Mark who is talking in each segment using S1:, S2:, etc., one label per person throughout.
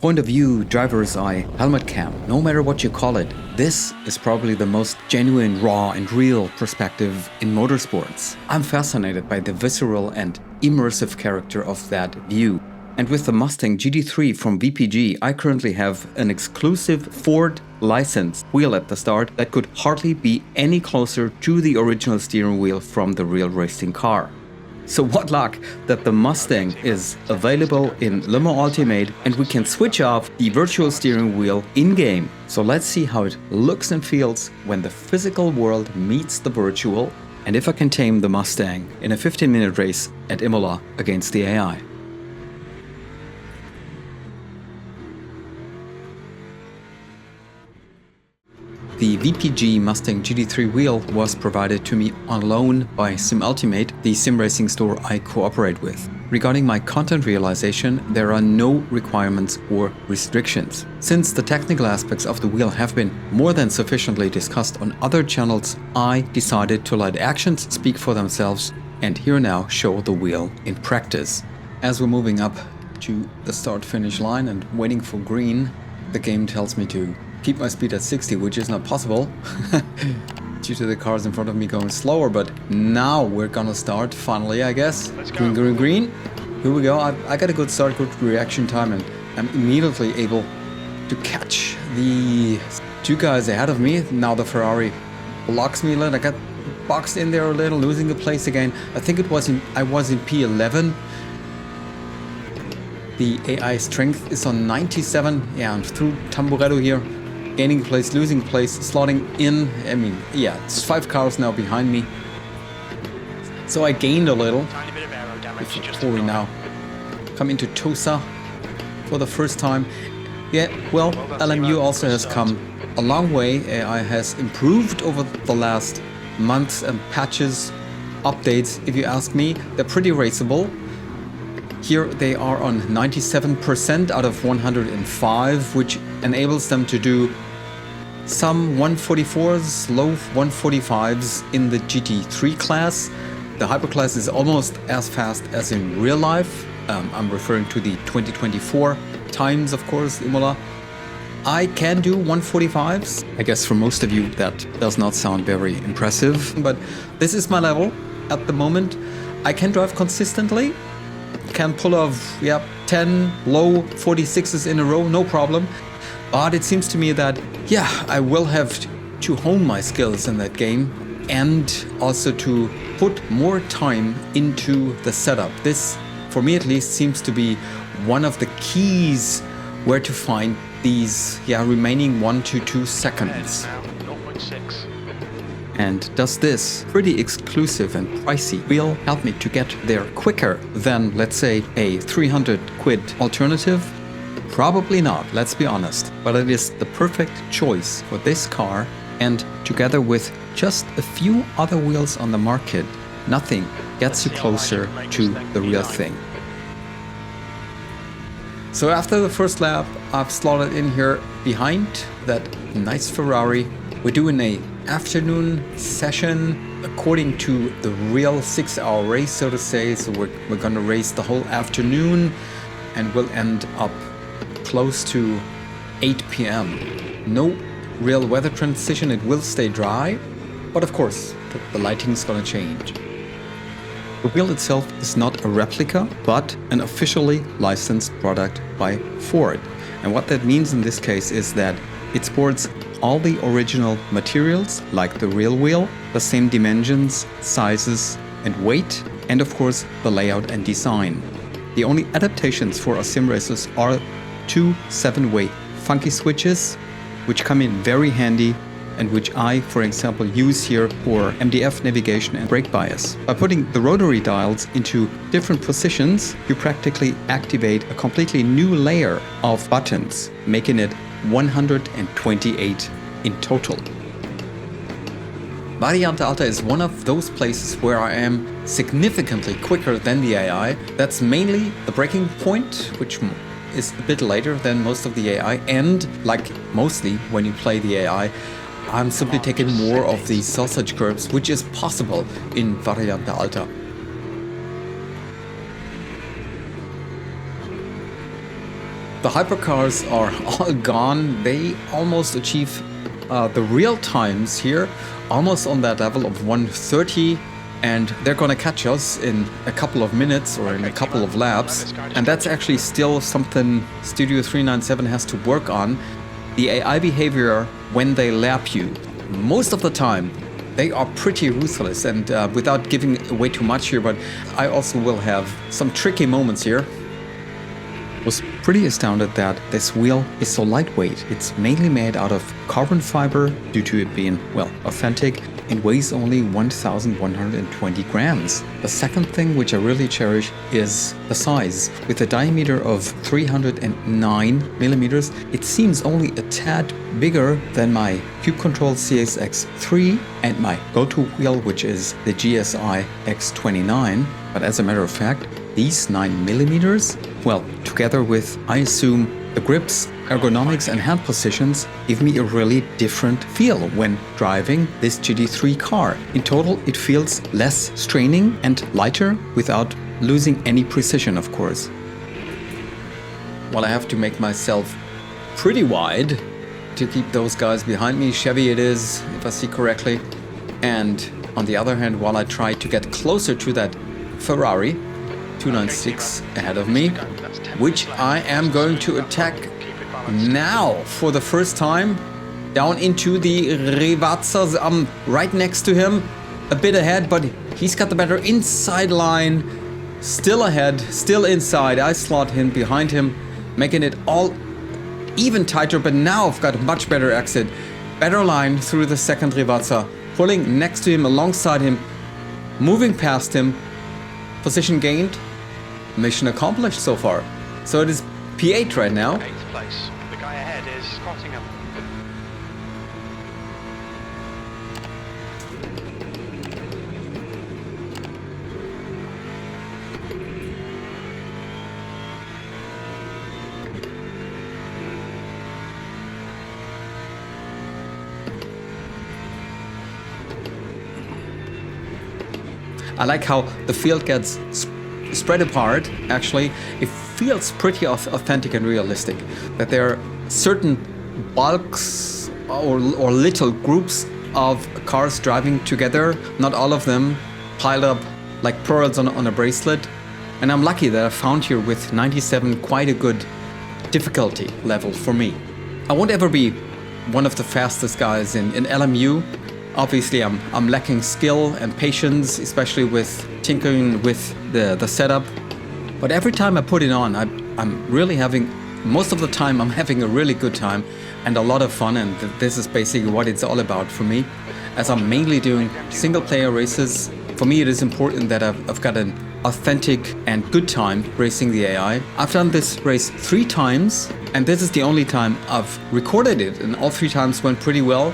S1: Point of view, driver's eye, helmet cam, no matter what you call it, this is probably the most genuine, raw and real perspective in motorsports. I'm fascinated by the visceral and immersive character of that view. And with the Mustang GT3 from VPG, I currently have an exclusive Ford licensed wheel at the start that could hardly be any closer to the original steering wheel from the real racing car. So what luck that the Mustang is available in Limo Ultimate and we can switch off the virtual steering wheel in-game. So let's see how it looks and feels when the physical world meets the virtual, and if I can tame the Mustang in a 15-minute race at Imola against the AI. The VPG Mustang GT3 wheel was provided to me on loan by SimUltimate, the sim racing store I cooperate with. Regarding my content realization, there are no requirements or restrictions. Since the technical aspects of the wheel have been more than sufficiently discussed on other channels, I decided to let actions speak for themselves and here now show the wheel in practice. As we're moving up to the start-finish line and waiting for green, the game tells me to keep my speed at 60, which is not possible due to the cars in front of me going slower, but now we're gonna start finally, I guess. Green, green, green. Here we go. I got a good start, good reaction time, and I'm immediately able to catch the two guys ahead of me. Now the Ferrari blocks me a little. I got boxed in there a little, losing the place again. I think I was in P11. The AI strength is on 97, yeah, and through Tamburetto here. Gaining place, losing place, slotting in. I mean, yeah, it's 5 cars now behind me. So I gained a little. Before we now come into Tosa for the first time. Yeah, well, LMU also has come a long way. AI has improved over the last months and patches, updates, if you ask me. They're pretty raceable. Here they are on 97% out of 105, which enables them to do some 144s, low 145s in the GT3 class. The hyperclass is almost as fast as in real life. I'm referring to the 2024 times, of course, Imola. I can do 145s. I guess for most of you that does not sound very impressive, but this is my level at the moment. I can drive consistently. Can pull off 10 low 46s in a row, no problem. But it seems to me that, I will have to hone my skills in that game and also to put more time into the setup. This, for me at least, seems to be one of the keys where to find these remaining 1 to 2 seconds. And does this pretty exclusive and pricey wheel help me to get there quicker than, let's say, a 300 quid alternative? Probably not, let's be honest. But it is the perfect choice for this car, and together with just a few other wheels on the market, nothing gets you closer to the real thing. So after the first lap, I've slotted in here behind that nice Ferrari. We're doing a afternoon session according to the real 6-hour race, so to say. So we're gonna race the whole afternoon and we'll end up close to 8 p.m. No real weather transition, it will stay dry, but of course the lighting's gonna change. The wheel itself is not a replica, but an officially licensed product by Ford. And what that means in this case is that it sports all the original materials, like the real wheel, the same dimensions, sizes and weight, and of course the layout and design. The only adaptations for our sim racers are 2 7-way funky switches, which come in very handy and which I, for example, use here for MDF navigation and brake bias. By putting the rotary dials into different positions, you practically activate a completely new layer of buttons, making it 128 in total. Variante Alta is one of those places where I am significantly quicker than the AI. That's mainly the braking point, which is a bit later than most of the AI, and like mostly when you play the AI, I'm simply taking more of the sausage curves, which is possible in Variante Alta. The hypercars are all gone. They almost achieve the real times here, almost on that level of 130, and they're gonna catch us in a couple of minutes or in a couple of laps. And that's actually still something Studio 397 has to work on. The AI behavior when they lap you. Most of the time, they are pretty ruthless, and without giving away too much here, but I also will have some tricky moments here. Was pretty astounded that this wheel is so lightweight. It's mainly made out of carbon fiber due to it being, well, authentic, and weighs only 1,120 grams. The second thing which I really cherish is the size. With a diameter of 309 millimeters, it seems only a tad bigger than my Cube Control CSX3 and my go-to wheel, which is the GSI X29. But as a matter of fact, these 9 millimeters, well, together with, I assume, the grips, ergonomics and hand positions, give me a really different feel when driving this GT3 car. In total, it feels less straining and lighter without losing any precision, of course. Well, I have to make myself pretty wide to keep those guys behind me. Chevy it is, if I see correctly. And on the other hand, while I try to get closer to that Ferrari 296 ahead of me, which I am going to attack now for the first time, down into the Rivazza. I'm right next to him, a bit ahead, but he's got the better inside line. Still ahead, still inside. I slot him behind him, making it all even tighter, but now I've got a much better exit. Better line through the second Rivazza, pulling next to him, alongside him, moving past him. Position gained, mission accomplished so far. So it is P8 right now.
S2: 8th place. The guy ahead is Nottingham.
S1: I like how the field gets spread apart. Actually, it feels pretty authentic and realistic. That there are certain bulks or little groups of cars driving together. Not all of them piled up like pearls on a bracelet. And I'm lucky that I found here with 97 quite a good difficulty level for me. I won't ever be one of the fastest guys in LMU. Obviously, I'm lacking skill and patience, especially with tinkering with the setup. But every time I put it on, I'm really having, most of the time I'm having a really good time and a lot of fun, and this is basically what it's all about for me. As I'm mainly doing single player races, for me it is important that I've got an authentic and good time racing the AI. I've done this race 3 times, and this is the only time I've recorded it, and all 3 times went pretty well.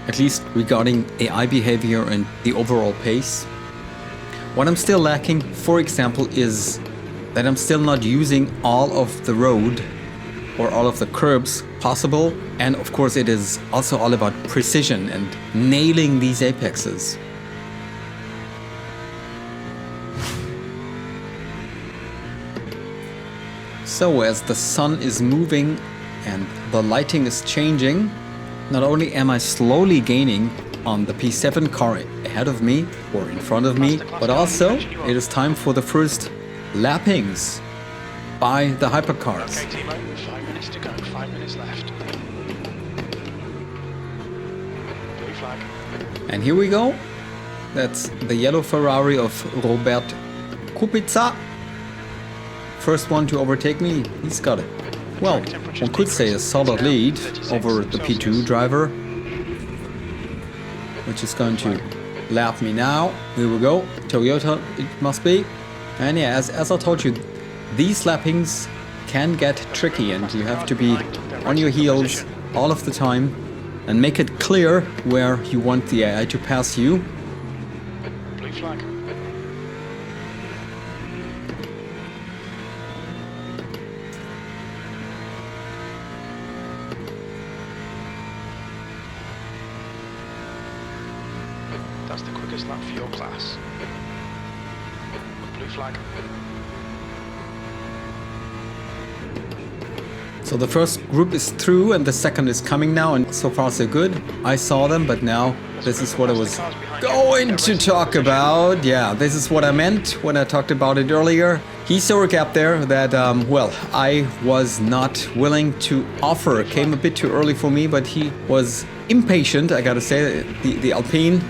S1: At least regarding AI behavior and the overall pace. What I'm still lacking, for example, is that I'm still not using all of the road or all of the curbs possible. And of course, it is also all about precision and nailing these apexes. So as the sun is moving and the lighting is changing, not only am I slowly gaining on the P7 car ahead of me or in front of me, but also it is time for the first lappings by the hypercars.
S2: Okay, Timo, 5 minutes to go, 5 minutes left. Blue flag.
S1: And here we go. That's the yellow Ferrari of Robert Kubica. First one to overtake me, he's got it. Well, one could say a solid lead over the P2 driver, which is going to lap me now. Here we go, Toyota it must be. And yeah, as I told you, these lappings can get tricky and you have to be on your heels all of the time and make it clear where you want the AI to pass you.
S2: Blue flag. That's the quickest lap for your class. Blue flag.
S1: So the first group is through and the second is coming now, and so far so good. I saw them, but now this is what I was going to talk about. Yeah, this is what I meant when I talked about it earlier. He saw a gap there that, well, I was not willing to offer. It came a bit too early for me, but he was impatient, I gotta say, the Alpine.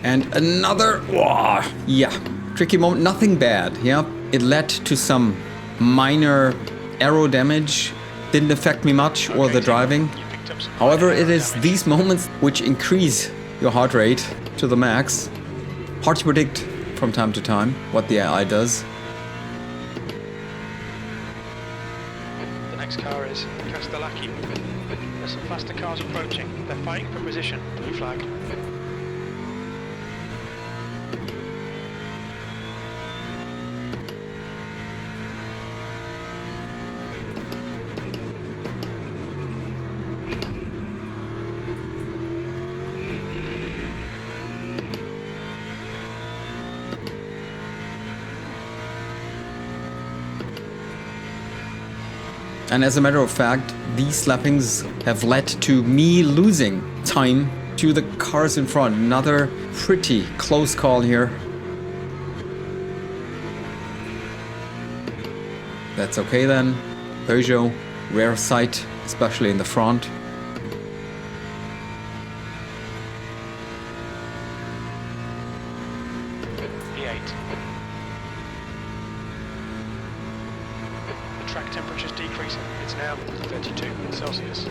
S1: And another, whoa, yeah, tricky moment, nothing bad, yeah. It led to some minor aero damage, didn't affect me much or the driving. However, it is these moments which increase your heart rate to the max. Hard to predict from time to time what the AI does.
S2: The next car is Castellacci. There's some faster cars approaching. They're fighting for position. Blue flag.
S1: And as a matter of fact, these lappings have led to me losing time to the cars in front. Another pretty close call here. That's okay then. Peugeot, rare sight, especially in the front.
S2: P8. The track temperature's decreasing. It's now 32 Celsius.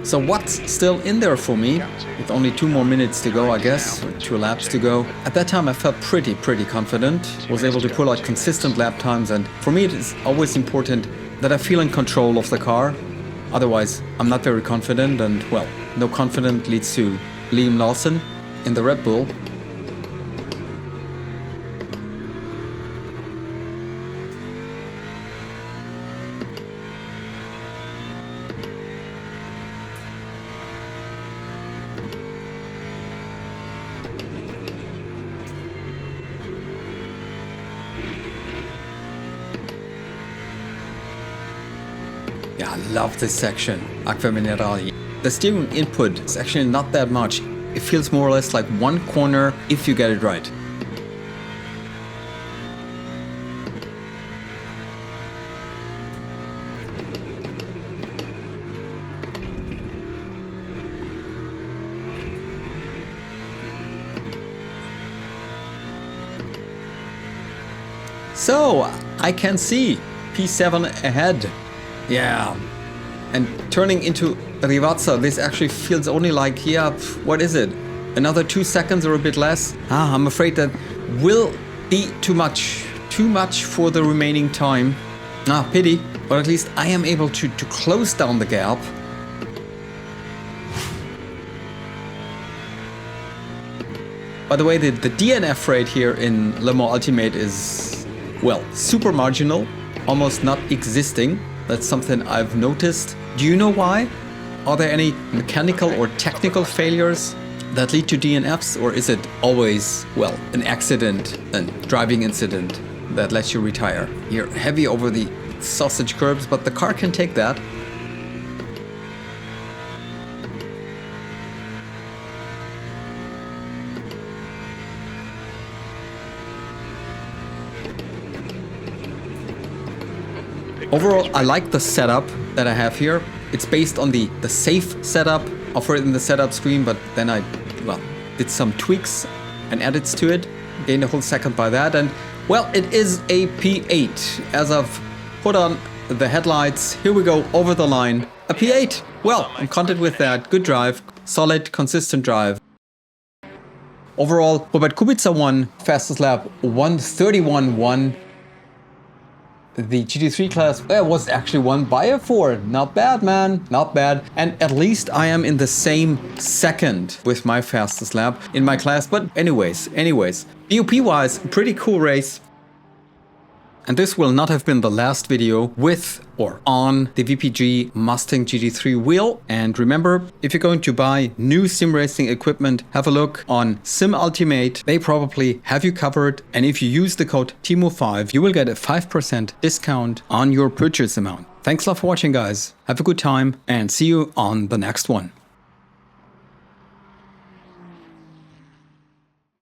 S1: So what's still in there for me? With only 2 more minutes to go, I guess, or 2 laps to go. At that time I felt pretty confident, was able to pull out consistent lap times, and for me it is always important that I feel in control of the car. Otherwise I'm not very confident, and well, no confidence leads to Liam Lawson in the Red Bull. Yeah, I love this section, Acqua Minerali. The steering input is actually not that much. It feels more or less like one corner if you get it right. So, I can see P7 ahead. Yeah, and turning into Rivazza, this actually feels only like, yeah, what is it? Another 2 seconds or a bit less? I'm afraid that will be too much for the remaining time. Pity, but at least I am able to close down the gap. By the way, the DNF rate here in Le Mans Ultimate is, well, super marginal, almost not existing. That's something I've noticed. Do you know why? Are there any mechanical or technical failures that lead to DNFs, or is it always, well, an accident, a driving incident that lets you retire? You're heavy over the sausage curbs, but the car can take that. Overall, I like the setup that I have here. It's based on the safe setup offered in the setup screen, but then I, well, did some tweaks and edits to it, gained a whole second by that, and, well, it is a P8. As I've put on the headlights, here we go, over the line. A P8. Well, I'm content with that. Good drive. Solid, consistent drive. Overall, Robert Kubica won fastest lap 1:31.1. The GT3 class was actually won by a Ford. Not bad, man. Not bad. And at least I am in the same second with my fastest lap in my class. But anyways, DOP-wise, pretty cool race. And this will not have been the last video with or on the VPG Mustang GT3 wheel. And remember, if you're going to buy new sim racing equipment, have a look on Sim Ultimate. They probably have you covered. And if you use the code TIMO5, you will get a 5% discount on your purchase amount. Thanks a lot for watching, guys. Have a good time and see you on the next one.